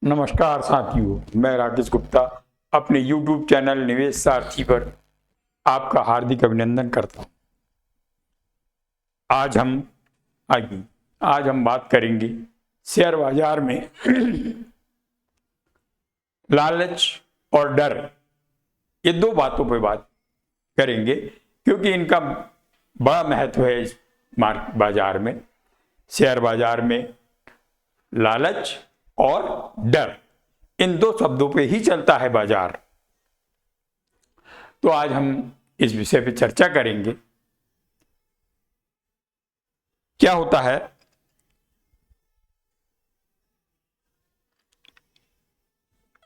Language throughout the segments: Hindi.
नमस्कार साथियों, मैं राकेश गुप्ता अपने YouTube चैनल निवेश सारथी पर आपका हार्दिक अभिनंदन करता हूं। आज हम बात करेंगे शेयर बाजार में लालच और डर, ये दो बातों पर बात करेंगे क्योंकि इनका बड़ा महत्व है इस बाजार में। शेयर बाजार में लालच और डर, इन दो शब्दों पे ही चलता है बाजार। तो आज हम इस विषय पे चर्चा करेंगे। क्या होता है,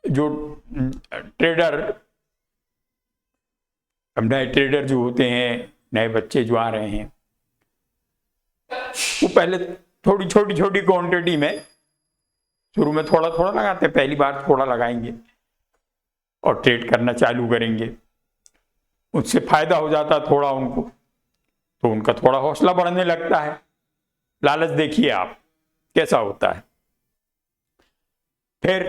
जो ट्रेडर, अब नए ट्रेडर जो होते हैं, नए बच्चे जो आ रहे हैं, वो पहले थोड़ी छोटी छोटी क्वांटिटी में शुरू में थोड़ा थोड़ा लगाते हैं। पहली बार थोड़ा लगाएंगे और ट्रेड करना चालू करेंगे, उससे फायदा हो जाता थोड़ा उनको, तो उनका थोड़ा हौसला बढ़ने लगता है। लालच देखिए आप कैसा होता है। फिर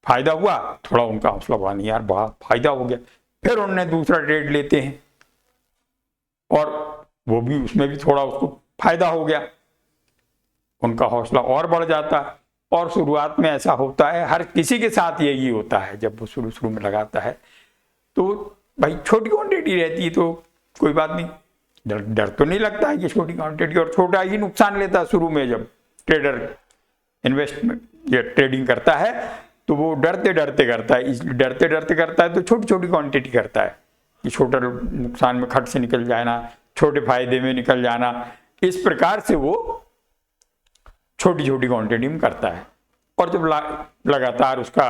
फायदा हुआ, थोड़ा उनका हौसला बढ़ा, नहीं यार बड़ा फायदा हो गया, फिर उन्होंने दूसरा ट्रेड लेते हैं और वो भी, उसमें भी थोड़ा उसको फायदा हो गया, उनका हौसला और बढ़ जाता है। और शुरुआत में ऐसा होता है, हर किसी के साथ यही होता है। जब वो शुरू में लगाता है तो भाई छोटी क्वांटिटी रहती है तो कोई बात नहीं, डर तो नहीं लगता है कि छोटी क्वांटिटी, और छोटा ही नुकसान लेता है शुरू में। जब ट्रेडर इन्वेस्टमेंट या ट्रेडिंग करता है तो वो डरते डरते करता है, इसलिए डरते डरते करता है तो छोटी छोटी क्वांटिटी करता है कि छोटा नुकसान में खट से निकल जाना, छोटे फायदे में निकल जाना। इस प्रकार से वो छोटी छोटी क्वांटिटी में करता है। और जब लगातार उसका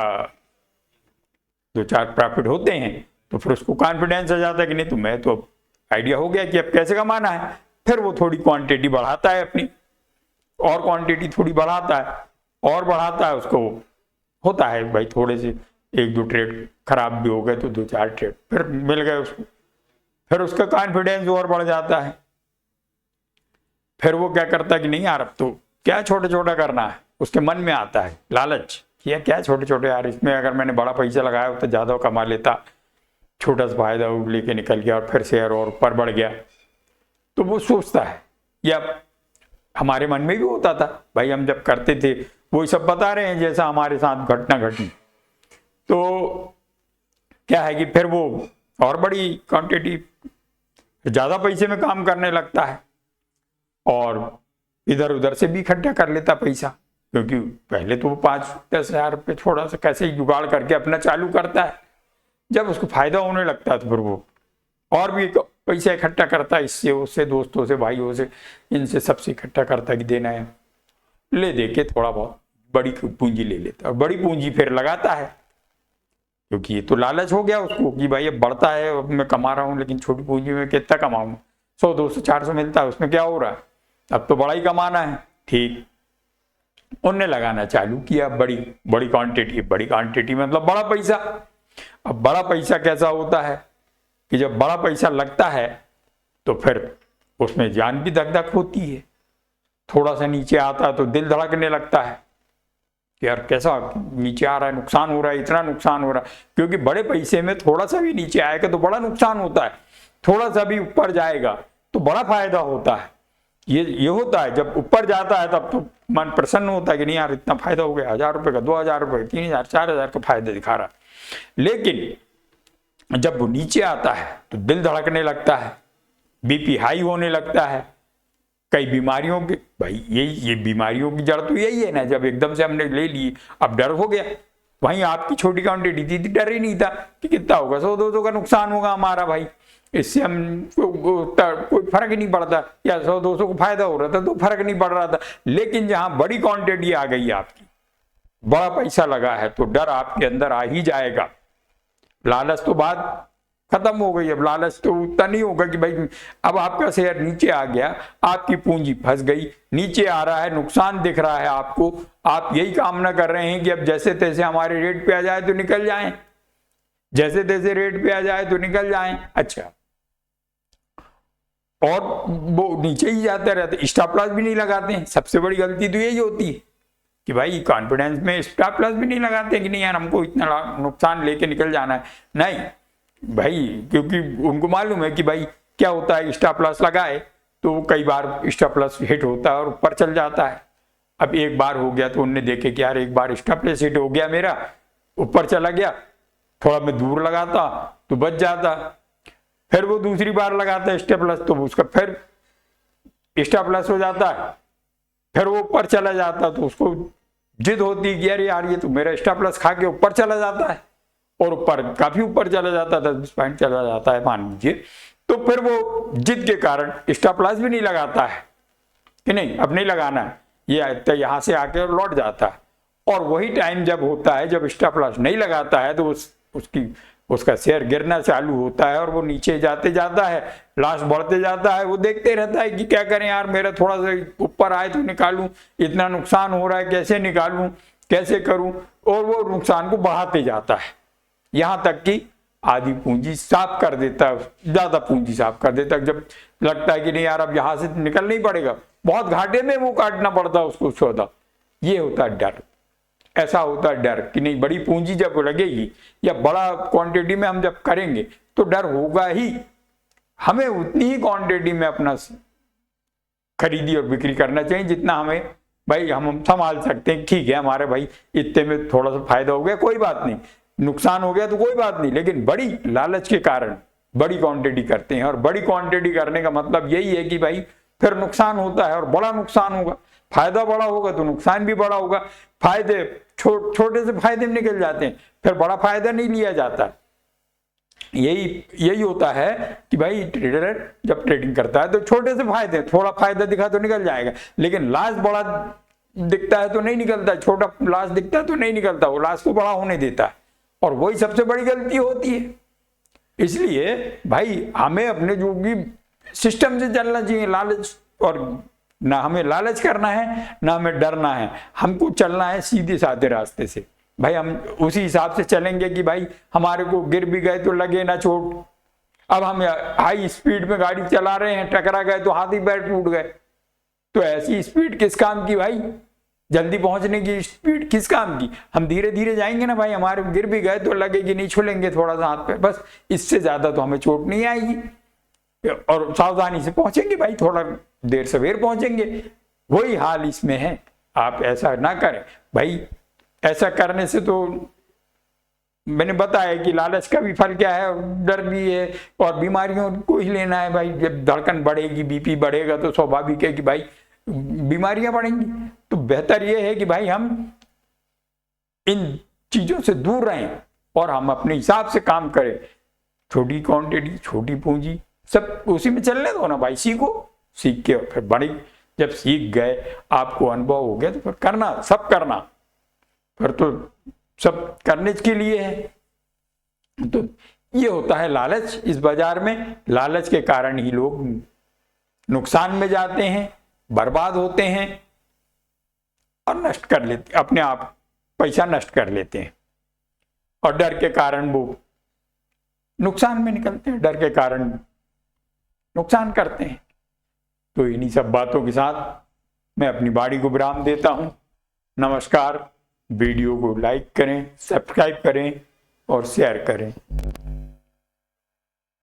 दो चार प्रॉफिट होते हैं तो फिर उसको कॉन्फिडेंस आ जाता है कि नहीं, तो मैं तो आइडिया हो गया कि अब कैसे कमाना है। फिर वो थोड़ी क्वांटिटी बढ़ाता है अपनी, और क्वांटिटी थोड़ी बढ़ाता है और बढ़ाता है। उसको होता है भाई, थोड़े से एक दो ट्रेड खराब भी हो गए तो दो चार ट्रेड फिर मिल गए उसको, फिर उसका कॉन्फिडेंस और बढ़ जाता है। फिर वो क्या करता है कि नहीं यार, अब तो क्या छोटे छोटा करना है, उसके मन में आता है लालच, किया क्या छोटे छोटे यार, इसमें अगर मैंने बड़ा पैसा लगाया तो ज़्यादा कमा लेता, छोटा सा फायदा लेके निकल गया और फिर शेयर और ऊपर बढ़ गया। तो वो सोचता है, या हमारे मन में भी होता था भाई, हम जब करते थे वो सब बता रहे हैं जैसा हमारे साथ घटना घटी, तो क्या है कि फिर वो और बड़ी क्वांटिटी, ज़्यादा पैसे में काम करने लगता है और इधर उधर से भी इकट्ठा कर लेता पैसा। क्योंकि पहले तो वो 5-10 हजार रुपये थोड़ा सा कैसे ही जुगाड़ करके अपना चालू करता है, जब उसको फायदा होने लगता है तो फिर वो और भी पैसा इकट्ठा करता है, इससे उससे, दोस्तों से, भाइयों से, इनसे सबसे इकट्ठा करता है कि देना है, ले दे के थोड़ा बहुत बड़ी पूंजी ले लेता है और बड़ी पूंजी फिर लगाता है। क्योंकि ये तो लालच हो गया उसको कि भाई अब बढ़ता है, अब मैं कमा रहा हूँ, लेकिन छोटी पूंजी में कितना कमाऊँ, 100 200 400 मिलता है, उसमें क्या हो रहा है, अब तो बड़ा ही कमाना है। ठीक, उनने लगाना चालू किया बड़ी बड़ी क्वांटिटी। बड़ी क्वांटिटी मतलब बड़ा पैसा। अब बड़ा पैसा कैसा होता है कि जब बड़ा पैसा लगता है तो फिर उसमें जान भी धक धक होती है। थोड़ा सा नीचे आता है तो दिल धड़कने लगता है कि यार कैसा नीचे आ रहा है, नुकसान हो रहा है, इतना नुकसान हो रहा है। क्योंकि बड़े पैसे में थोड़ा सा भी नीचे आएगा तो बड़ा नुकसान होता है, थोड़ा सा भी ऊपर जाएगा तो बड़ा फायदा होता है। ये होता है, जब ऊपर जाता है तब तो मन प्रसन्न होता है कि नहीं यार इतना फायदा हो गया, 1000 रुपये का, 2000 रुपये, 3000, 4000 का फायदा दिखा रहा है। लेकिन जब वो नीचे आता है तो दिल धड़कने लगता है, बीपी हाई होने लगता है। कई बीमारियों के, भाई ये बीमारियों की जड़ तो यही है ना, जब एकदम से हमने ले ली अब डर हो गया। वहीं आपकी छोटी क्वांटिटी थी, डर ही नहीं था कि कितना होगा, 100-200 का नुकसान होगा हमारा, भाई इससे हम कोई फर्क ही नहीं पड़ता, या 100-200 को फायदा हो रहा था तो फर्क नहीं पड़ रहा था। लेकिन जहां बड़ी क्वांटिटी आ गई आपकी, बड़ा पैसा लगा है, तो डर आपके अंदर आ ही जाएगा। लालच तो बात खत्म हो गई, अब लालच तो उतना नहीं होगा कि भाई अब आपका शेयर नीचे आ गया, आपकी पूंजी फंस गई, नीचे आ रहा है, नुकसान दिख रहा है आपको, आप यही कामना कर रहे हैं कि अब जैसे तैसे हमारे रेट पे आ जाए तो निकल जाएं, जैसे तैसे रेट पे आ जाए तो निकल जाएं। अच्छा, और वो नीचे ही जाते रहते, स्टॉप लॉस भी नहीं लगाते हैं। सबसे बड़ी गलती तो यही होती है कि भाई कॉन्फिडेंस में स्टॉप लॉस भी नहीं लगाते कि नहीं यार हमको इतना नुकसान लेके निकल जाना है, नहीं भाई, क्योंकि उनको मालूम है कि भाई क्या होता है, स्टॉप लॉस लगाए तो कई बार स्टॉप लॉस हिट होता है और ऊपर चल जाता है। अब एक बार हो गया तो उनने देखे कि यार एक बार स्टॉप लॉस हिट हो गया मेरा, ऊपर चला गया, थोड़ा मैं दूर लगाता तो बच जाता, फिर वो दूसरी बार लगाता है स्टॉप लॉस तो उसका फिर स्टॉप लॉस हो जाता है, फिर वो ऊपर चला जाता तो उसको जिद होती है कि यार ये तो मेरा स्टॉप लॉस खा के ऊपर चला जाता है, और ऊपर काफी ऊपर चला जाता है, 10-20 पॉइंट चला जाता है मान लीजिए, तो फिर वो जिद के कारण स्टॉप लॉस भी नहीं लगाता है कि नहीं अब नहीं लगाना है, ये तो यहां से आके लौट जाता है। और वही टाइम जब होता है जब स्टॉप लॉस नहीं लगाता है तो उसका शेयर गिरना चालू होता है और वो नीचे जाते जाता है, लॉस बढ़ते जाता है, वो देखते रहता है कि क्या करें यार, मेरा थोड़ा सा ऊपर आए तो निकालूं, इतना नुकसान हो रहा है कैसे निकालूं, कैसे करूं, और वो नुकसान को बढ़ाते जाता है, यहां तक कि आधी पूंजी साफ कर देता है, ज्यादा पूंजी साफ कर देता है। जब लगता है कि नहीं यार अब यहां से निकलना ही पड़ेगा, बहुत घाटे में वो काटना पड़ता है उसको सौदा, ये होता है डर। ऐसा होता है डर कि नहीं बड़ी पूंजी जब लगेगी या बड़ा क्वांटिटी में हम जब करेंगे तो डर होगा ही, हमें उतनी ही क्वांटिटी में अपना खरीदी और बिक्री करना चाहिए जितना हमें भाई हम संभाल सकते हैं। ठीक है हमारे भाई इतने में थोड़ा सा फायदा हो गया कोई बात नहीं, नुकसान हो गया तो कोई बात नहीं, लेकिन बड़ी लालच के कारण बड़ी क्वांटिटी करते हैं, और बड़ी क्वांटिटी करने का मतलब यही है कि भाई फिर नुकसान होता है और बड़ा नुकसान होगा, फायदा बड़ा होगा तो नुकसान भी बड़ा होगा, फायदे छोटे से फायदे में निकल जाते हैं, फिर बड़ा फायदा नहीं लिया जाता। यही होता है कि भाई ट्रेडर जब ट्रेडिंग करता है तो छोटे से फायदे, थोड़ा फायदा दिखा तो निकल जाएगा, लेकिन लॉस बड़ा दिखता है तो नहीं निकलता, छोटा लॉस दिखता है तो नहीं निकलता, वो लॉस को बड़ा होने देता है, और वही सबसे बड़ी गलती होती है। इसलिए भाई हमें अपने जो भी सिस्टम से चलना चाहिए, लालच और ना हमें लालच करना है ना हमें डरना है, हमको चलना है सीधे साधे रास्ते से। भाई हम उसी हिसाब से चलेंगे कि भाई हमारे को गिर भी गए तो लगे ना चोट, अब हम हाई स्पीड में गाड़ी चला रहे हैं, टकरा गए तो हाथ ही पैर टूट गए, तो ऐसी स्पीड किस काम की भाई, जल्दी पहुंचने की स्पीड किस काम की, हम धीरे धीरे जाएंगे ना भाई, हमारे गिर भी गए तो लगेगी नहीं, छुलेंगे थोड़ा सा हाथ पे, बस इससे ज्यादा तो हमें चोट नहीं आएगी, और सावधानी से पहुंचेंगे भाई, थोड़ा देर सवेर पहुंचेंगे। वही हाल इसमें है, आप ऐसा ना करें भाई, ऐसा करने से तो मैंने बताया कि लालच का भी फल क्या है, डर भी है, और बीमारियों को ही लेना है भाई। जब धड़कन बढ़ेगी, बीपी बढ़ेगा तो स्वाभाविक है कि भाई बीमारियां बढ़ेंगी। तो बेहतर यह है कि भाई हम इन चीजों से दूर रहें और हम अपने हिसाब से काम करें, छोटी क्वांटिटी, छोटी पूंजी, सब उसी में चलने दो ना भाई, सीख के फिर बड़ी, जब सीख गए आपको अनुभव हो गया तो फिर करना, सब करना, फिर तो सब करने के लिए है। तो ये होता है लालच इस बाजार में, लालच के कारण ही लोग नुकसान में जाते हैं, बर्बाद होते हैं और नष्ट कर लेते, अपने आप पैसा नष्ट कर लेते हैं, और डर के कारण वो नुकसान में निकलते हैं, डर के कारण नुकसान करते हैं। तो इन्हीं सब बातों के साथ मैं अपनी वाणी को विराम देता हूं। नमस्कार। वीडियो को लाइक करें, सब्सक्राइब करें और शेयर करें।